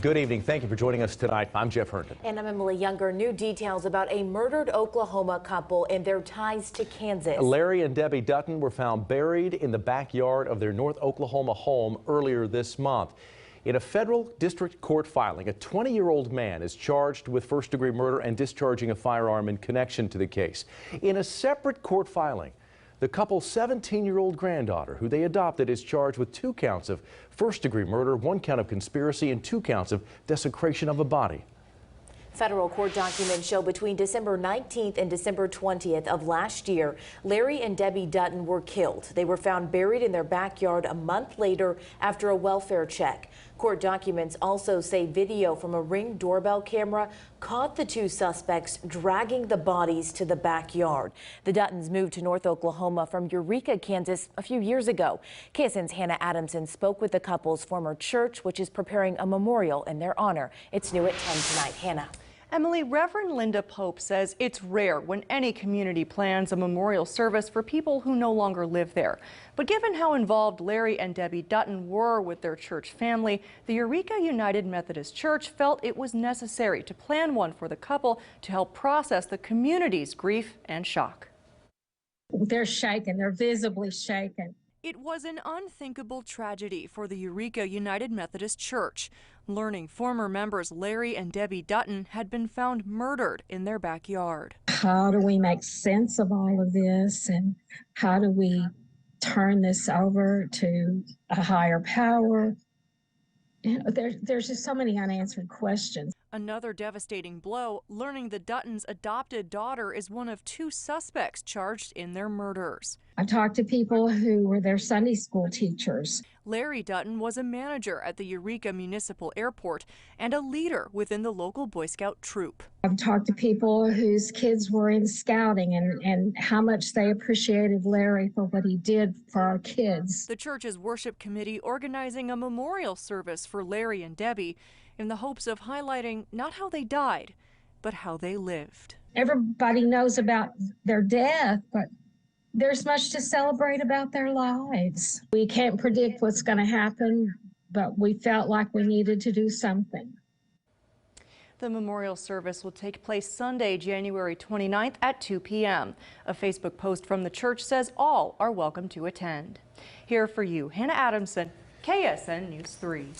Good evening. Thank you for joining us tonight. I'm Jeff Herndon. And I'm Emily Younger. New details about a murdered Oklahoma couple and their ties to Kansas. Larry and Debbie Dutton were found buried in the backyard of their North Oklahoma home earlier this month. In a federal district court filing, a 20-year-old man is charged with first-degree murder and discharging a firearm in connection to the case. In a separate court filing, the couple's 17-year-old granddaughter, who they adopted, is charged with 2 counts of first-degree murder, 1 count of conspiracy, and 2 counts of desecration of a body. Federal court documents show between December 19th and December 20th of last year, Larry and Debbie Dutton were killed. They were found buried in their backyard a month later after a welfare check. Court documents also say video from a Ring doorbell camera caught the 2 suspects dragging the bodies to the backyard. The Duttons moved to North Oklahoma from Eureka, Kansas a few years ago. KSN's Hannah Adamson spoke with the couple's former church, which is preparing a memorial in their honor. It's new at 10 tonight. Hannah. Emily, Reverend Linda Pope says it's rare when any community plans a memorial service for people who no longer live there. But given how involved Larry and Debbie Dutton were with their church family, the Eureka United Methodist Church felt it was necessary to plan one for the couple to help process the community's grief and shock. They're shaken. They're visibly shaken. It was an unthinkable tragedy for the Eureka United Methodist Church, learning former members Larry and Debbie Dutton had been found murdered in their backyard. How do we make sense of all of this, and how do we turn this over to a higher power? You know, there's just so many unanswered questions. Another devastating blow, learning the Duttons' adopted daughter is one of 2 suspects charged in their murders. I've talked to people who were their Sunday school teachers. Larry Dutton was a manager at the Eureka Municipal Airport and a leader within the local Boy Scout troop. I've talked to people whose kids were in scouting and how much they appreciated Larry for what he did for our kids. The church's worship committee organizing a memorial service for Larry and Debbie in the hopes of highlighting not how they died, but how they lived. Everybody knows about their death, but there's much to celebrate about their lives. We can't predict what's going to happen, but we felt like we needed to do something. The memorial service will take place Sunday, January 29th at 2 p.m. A Facebook post from the church says all are welcome to attend. Here for you, Hannah Adamson, KSN News 3.